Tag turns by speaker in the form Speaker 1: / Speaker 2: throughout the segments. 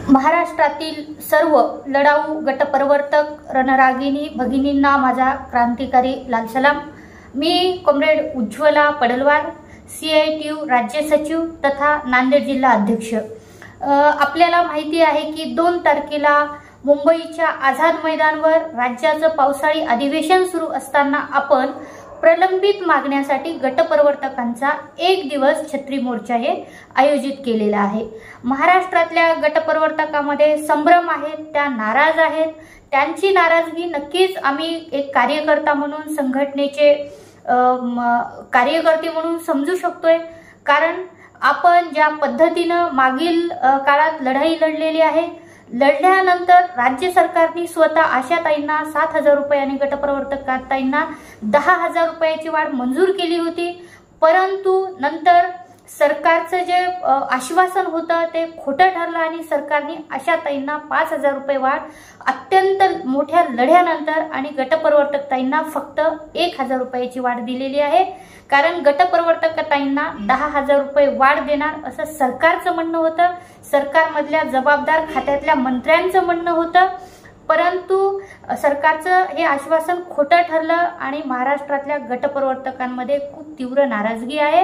Speaker 1: महाराष्ट्रातील सर्व लढाऊ गटप्रवर्तक रणरागिणी भगिनींना माझा क्रांतिकारी लाल सलाम। मी कॉम्रेड उज्ज्वला पडलवार, CITU राज्य सचिव तथा नांदेड जिल्हा अध्यक्ष। आपल्याला माहिती आहे की 2 तारखेला मुंबईच्या आझाद मैदानावर राज्याचं पावसाळी अधिवेशन सुरू असताना आपण प्रलंबित मागण्यासाठी गटप्रवर्तकांचा 1 दिवस छत्री मोर्चा हे आयोजित केलेला आहे। महाराष्ट्रातल्या गटप्रवर्तकांमध्ये संभ्रम आहे, त्या नाराज आहेत। त्यांची नाराजगी नक्कीच आम्ही एक कार्यकर्ता म्हणून, संघटनेचे कार्यकर्ते म्हणून समजू शकतोय, कारण आपण ज्या पद्धतीने मागील काळात लढाई लढलेली आहे, लढल्यानंतर राज्य सरकारने स्वतः आशाताईंना 7,000 रुपये आणि गटप्रवर्तकांना 10,000 रुपयाची वाढ मंजूर केली होती। परंतु नंतर सरकारचं जे आश्वासन होतं ते खोटं ठरलं आणि सरकारने आशाताईंना 5,000 रुपये वाढ अत्यंत मोठ्या लढ्यानंतर आणि गटप्रवर्तकांना फक्त 1,000 रुपयाची वाढ दिलेली आहे। कारण गटप्रवर्तकांना 10,000 रुपये वाढ देणार असं सरकारचं म्हणणं होतं, सरकारमधल्या जबाबदार खात्यातल्या मंत्र्यांचं म्हणणं होतं। परंतु सरकारचं हे आश्वासन खोटं ठरलं आणि महाराष्ट्रातल्या गटप्रवर्तकांमध्ये खूप तीव्र नाराजगी आहे।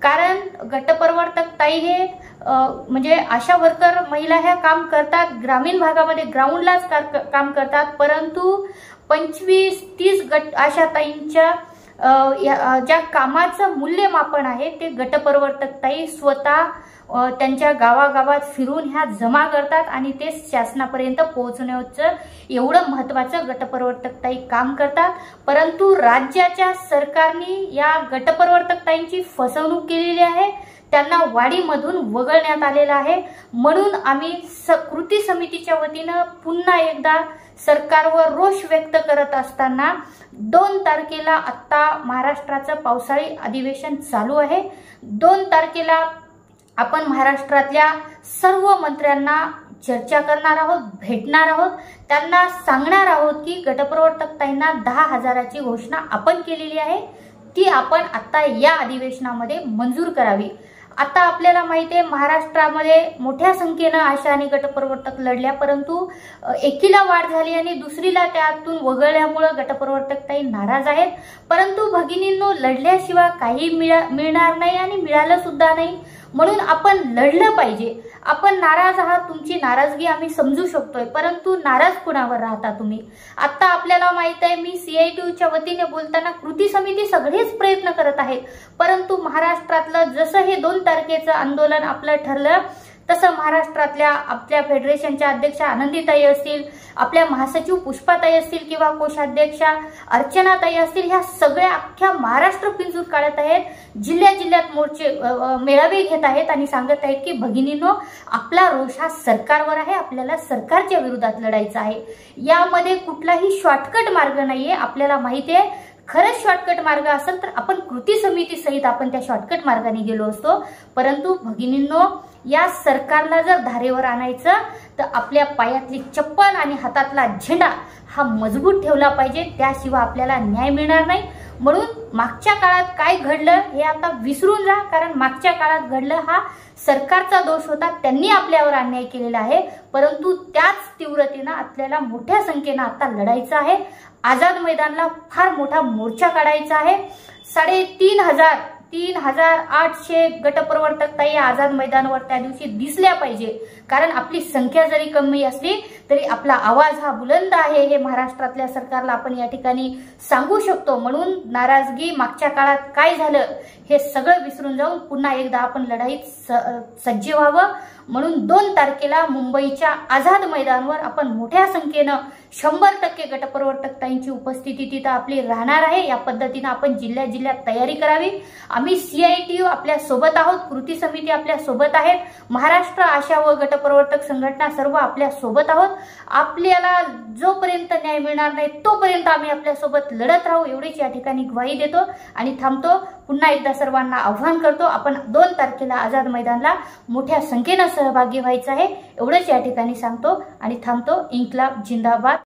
Speaker 1: कारण गटप्रवर्तक ताई हे म्हणजे आशा वर्कर महिला ह्या काम करतात, ग्रामीण भागामध्ये ग्राउंडलाच काम करतात, परंतु 25-30 गट आशाताईंच्या ज्या कामाचं मूल्यमापन आहे ते गटप्रवर्तक ताई स्वतः त्यांच्या गावागावात फिरून ह्या जमा करतात आणि ते शासनापर्यंत पोहोचवण्याचं एवढं महत्त्वाचं गटप्रवर्तक ताई काम करतात। परंतु राज्याच्या सरकारने या गटप्रवर्तक ताईंची फसवणूक केलेली आहे, त्यांना वाढीमधून वगळण्यात आलेलं आहे। म्हणून आम्ही कृती समितीच्या वतीने पुन्हा एकदा सरकारवर रोष व्यक्त करत असताना 2 तारखेला आता महाराष्ट्राचं पावसाळी अधिवेशन चालू आहे। 2 तारखेला आपण महाराष्ट्रातल्या सर्व मंत्र्यांना चर्चा करणार आहोत, भेटणार आहोत, त्यांना सांगणार आहोत की गटप्रवर्तक ताईंना 10,000ची घोषणा आपण केलेली आहे, ती आपण आता या अधिवेशनामध्ये मंजूर करावी। आता आपल्याला माहिती आहे महाराष्ट्रामध्ये मोठ्या संख्येने आशा आणि गटप्रवर्तक लढल्या, परंतु एकीला वाढ झाली आणि दुसरीला त्यातून वगळल्यामुळे गटप्रवर्तक ताई नाराज आहेत। परंतु भगिनींनो, लढल्याशिवाय काही मिळणार नाही आणि मिळालं सुद्धा नाही, म्हणून आपण लढलं पाहिजे। आपण नाराज आहात, तुमची नाराजगी आम्ही समजू शकतोय, परंतु नाराज कुणावर राहता तुम्ही? आता आपल्याला माहित आहे, मी CITUच्या वतीने बोलताना कृती समिती सगळेच प्रयत्न करत आहेत, परंतु महाराष्ट्रातलं जसं हे 2 तारखेचं आंदोलन आपलं ठरलं तसं महाराष्ट्रातल्या आपल्या फेडरेशनच्या अध्यक्षा आनंदीताई असतील, आपल्या महासचिव पुष्पाताई असतील किंवा कोषाध्यक्षा अर्चनाताई असतील, ह्या सगळ्या अख्ख्या महाराष्ट्र पिंजूर काढत आहेत, जिल्ह्यात मोर्चे मेळावे घेत आहेत आणि सांगत आहेत की भगिनींनो, आपला रोष हा सरकारवर आहे, आपल्याला सरकारच्या विरोधात लढायचं आहे। यामध्ये कुठलाही शॉर्टकट मार्ग नाहीये। आपल्याला माहिती आहे, खरंच शॉर्टकट मार्ग असेल तर आपण कृती समिती सहित आपण त्या शॉर्टकट मार्गाने गेलो असतो। परंतु भगिनींनो, या सरकारला जर धारेवर आणायचं तर आपल्या पायातली चप्पल आणि हातातला झेंडा हा मजबूत ठेवला पाहिजे, त्याशिवाय आपल्याला न्याय मिळणार नाही। म्हणून मागच्या काळात काय घडलं हे आता विसरून जा, कारण मागच्या काळात घडलं हा सरकारचा दोष होता, त्यांनी आपल्यावर अन्याय केलेला आहे। परंतु त्याच तीव्रतेने आपल्याला मोठ्या संख्येने आता लढायचं आहे। आझाद मैदानाला फार मोठा मोर्चा काढायचा आहे। 3,800 गटप्रवर्तक ताई आझाद मैदानावर त्या दिवशी दिसल्या पाहिजे, कारण आपली संख्या जरी कमी असली तरी आपला आवाज हा बुलंद आहे हे महाराष्ट्रातल्या सरकारला आपण या ठिकाणी सांगू शकतो। म्हणून नाराजगी, मागच्या काळात काय झालं हे सगळं विसरून जाऊन पुन्हा एकदा आपण लढाईत सज्ज व्हावं। म्हणून 2 तारखेला मुंबईच्या आझाद मैदानावर आपण मोठ्या संख्येने 100% गटप्रवर्तक ताईंची उपस्थिती तिथं आपली राहणार आहे। या पद्धतीने आपण जिल्ह्यात तयारी करावी। आम्ही CITU आपल्या सोबत आहोत, कृती समिती आपल्या सोबत आहेत, महाराष्ट्र आशा व गटप्रवर्तक संघटना सर्व आपल्या सोबत आहोत। आपल्याला जोपर्यंत न्याय मिळणार नाही तोपर्यंत आम्ही आपल्या सोबत लढत राहू, एवढीच या ठिकाणी ग्वाही देतो आणि थांबतो। पुन्हा एकदा सर्वांना आव्हान करतो, आपण 2 तारखेला आझाद मैदानाला मोठ्या संख्येने सहभागी व्हायचं आहे, एवढंच या ठिकाणी सांगतो आणि थांबतो। इन्क्लाब जिंदाबाद।